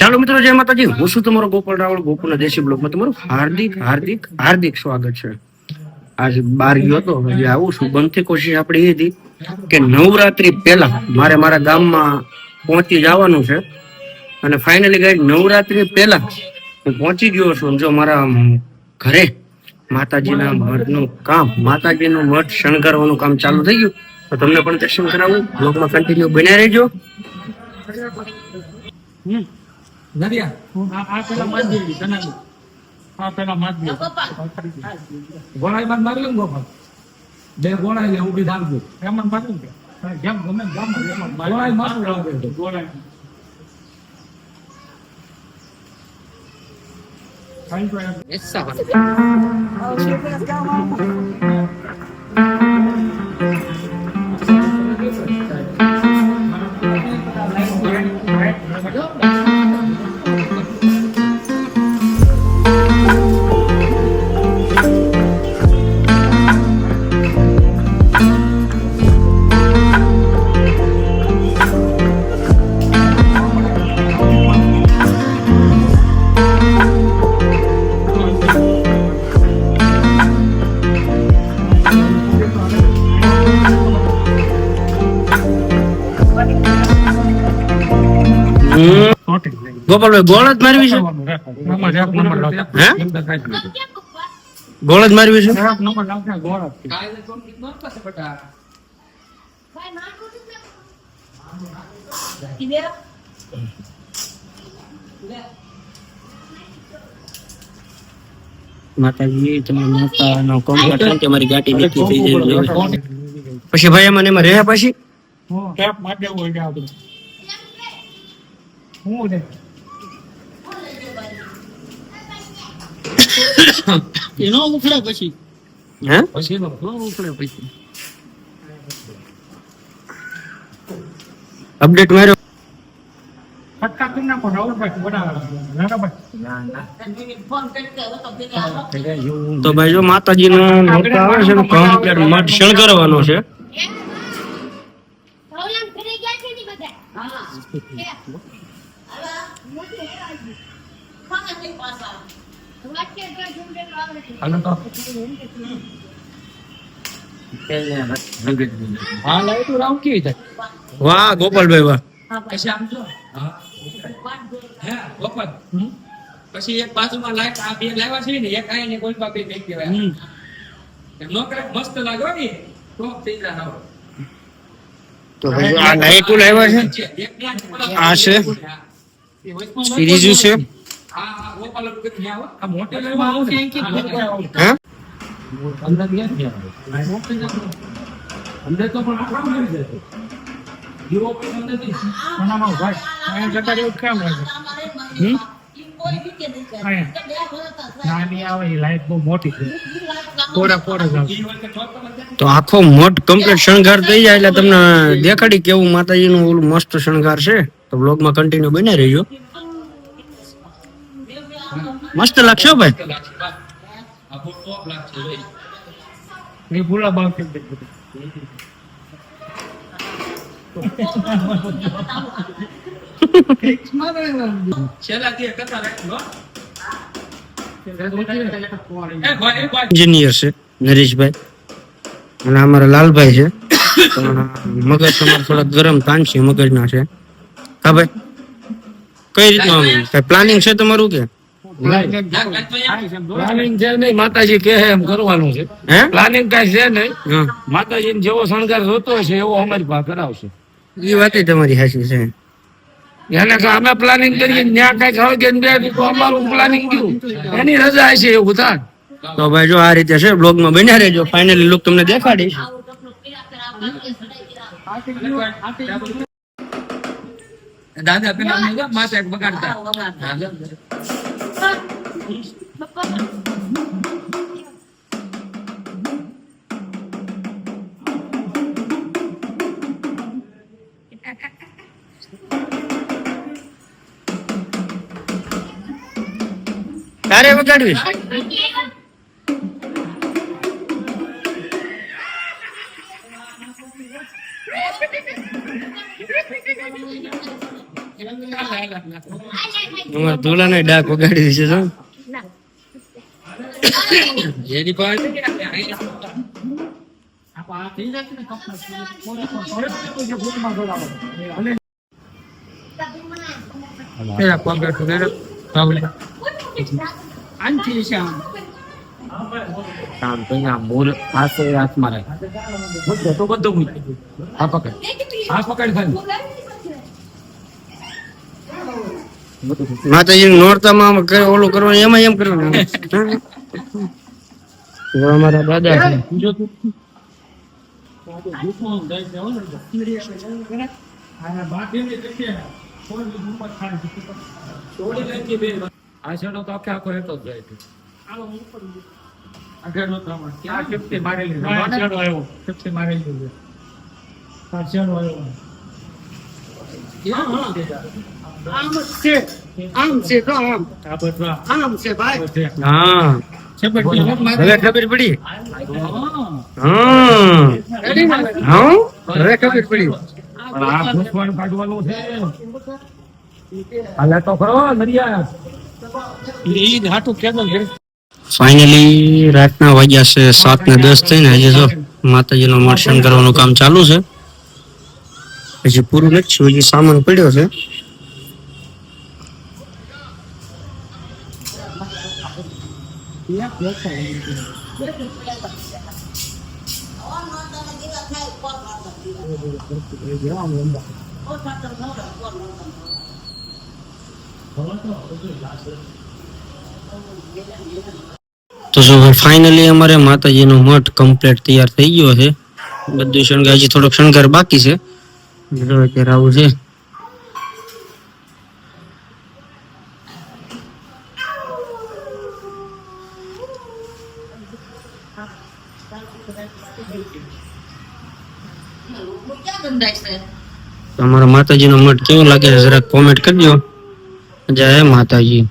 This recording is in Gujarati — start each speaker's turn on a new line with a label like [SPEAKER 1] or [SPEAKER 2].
[SPEAKER 1] ચાલો મિત્રો, જય માતાજી. હું છું તમારો ગોપાલ રાવળ. ગોકુળના દેશી બ્લોગમાં તમારું હાર્દિક હાર્દિક હાર્દિક સ્વાગત છે. આજ બાર ગયો હતો, હજી આવું છું. બનતી કોશિશ આપણી એ હતી કે નવરાત્રી પહેલા મારે મારા ગામમાં પહોંચી જવાનું છે. અને ફાઇનલી ગાઈડ નવરાત્રી પહેલા હું પહોંચી ગયો છું. જો મારા ઘરે માતાજીના મઠનું કામ, માતાજીનું મઠ શણગારવાનું કામ ચાલુ થઈ ગયું. તો તમને પણ દર્શન કરાવું. બ્લોગમાં કન્ટિન્યુ બન્યા રહેજો.
[SPEAKER 2] બે ગોળા એટલે ઉભી થાકજો એમ પાછું જેમ ગમે ગોળાઈ મારું ગોળાઈ
[SPEAKER 1] ગોપાલભાઈ, ગોળ જ મારવી છે? હે, ગોળ જ મારવી છે? માતાજી તમે માતાનો કોમ્પ્લેટ કે મારી ગાડી નીકળી થઈ જાય. પછી ભાઈ એમાં એમાં રહ્યા પછી
[SPEAKER 2] કેપ માટે હોય કે આપણે હું ને એનો ઉખડે પછી
[SPEAKER 1] હે
[SPEAKER 2] પછી નો ઉખડે પછી
[SPEAKER 1] અપડેટ માર્યો.
[SPEAKER 2] ફટકા કરી નાખો રાવલ ભાઈ બનાવવા
[SPEAKER 1] તો ભાઈ જો માતાજીનો મઠ આવે છે ને કમ્પ્લીટ મઠ શણગારવાનો છે.
[SPEAKER 2] હા લાઈટ રાવ કેવી થાય.
[SPEAKER 1] વાહ ગોપાલભાઈ વાહ.
[SPEAKER 2] પછી આમ જો હે ગોપાલ પછી એક બાજુમાં લાઈટ આ બે લાવ્યા છે ને એક આય ને કોઈ બાપે દેખ દેવાય એમ નો કરે મસ્ત લાગો ને ટોપ થઈ જાય.
[SPEAKER 1] તો ભાઈ આ લાઈટો લાવ્યા છે, આ છે સિરીઝ છે.
[SPEAKER 2] હા ગોપાલ કે ત્યાં આ મોટે લેવા આવું કે કે
[SPEAKER 1] હે
[SPEAKER 2] અંદર ગયા ને અંદર તો પણ આપણા મળી જશે જીરો અંદર થી કોનામાં ભાઈ આ જતા રહ્યો કેમ લાગે નાની આવે લાઈટ બહુ મોટી છે થોડા
[SPEAKER 1] તો આખો મઠ કમ્પ્લીટ શણગાર થઈ જાય એટલે તમને દેખાડી કેવું માતાજીનું ઓલું મસ્ત શણગાર છે. તો બ્લોગમાં કન્ટિન્યુ બન્યા રહેજો. મસ્ત લાગશે ભાઈ.
[SPEAKER 2] એ ભૂલા બાપ
[SPEAKER 1] એન્જિનિયર છે નરેશભાઈ અને અમારા લાલભાઈ છે. મગજ તમારે થોડા ગરમ તાન છે, મગજના છે. હા ભાઈ, કઈ રીતનું આમ પ્લાનિંગ છે તમારું કે
[SPEAKER 2] પ્લાનિંગ છે નહીં, માતાજી કહે એમ કરવાનું છે.
[SPEAKER 1] હે
[SPEAKER 2] પ્લાનિંગ કઈ છે નહીં, માતાજી જેવો શણગાર જોતો હશે એવો અમારી પાસે કરાવશે.
[SPEAKER 1] એ વાત તમારી સાચી છે.
[SPEAKER 2] એને અમે પ્લાનિંગ કરીએ ત્યાં કઈ ખાવ કે તો અમારું પ્લાનિંગ ગયું એની રજા હશે એવું થાય.
[SPEAKER 1] તો ભાઈ જો આ રીતે છે, બ્લોગમાં બન્યા રહેજો. ફાઇનલી લુક તમને દેખાડીશ.
[SPEAKER 2] દાદા પેલા માથે બગાડતા
[SPEAKER 1] તારે વગાડવી? અમારા ધોલાને ડાક વગાડી દીશે શું
[SPEAKER 2] જેની પાસે કામ કઈ ના મોર પાસે હાથ મારે તો બધું આ પકડ ખાલી
[SPEAKER 1] માતાજી નોરતામાં આમ ઓલું કરવાનું એમાં એમ કરવાનું જો અમારા દાદા છે.
[SPEAKER 2] આ છેડો તો આખે આખો રહેતો જ જાય છે. આગળ નતો આમાં. આ ચપટી મારેલી છે. આ છેડો આવ્યો. ચપટી મારેલી છે. આ છેડો આવ્યો.
[SPEAKER 1] આમ છે તો આમ
[SPEAKER 2] આ બધા
[SPEAKER 1] આમ છે ભાઈ
[SPEAKER 2] છે.
[SPEAKER 1] હા
[SPEAKER 2] ચપટી
[SPEAKER 1] હવે ખબર પડી હવે ખબર પડી
[SPEAKER 2] પણ આ ભૂસવાનું કાઢવાનું છે. હાલે તો ખરો નરિયા. ઈ હાટું કેદો છે.
[SPEAKER 1] ફાઇનલી રાતના વાગ્યા છે 7:10 થઈને હજી જો માતાજીનો દર્શન કરવાનું કામ ચાલુ છે હજી પૂરું નથી થયું, હજી સામાન પડ્યો છે. તો જો ફાઇનલી અમારે માતાજીનો મઠ કમ્પ્લીટ તૈયાર થઈ ગયો છે. બધું શણગાર હજી થોડોક શણગાર બાકી છે. જો અત્યારે આવું છે. તમારા માતાજીનો મઠ કેવો લાગે છે જરાક કોમેન્ટ કરજો. જય માતાજી.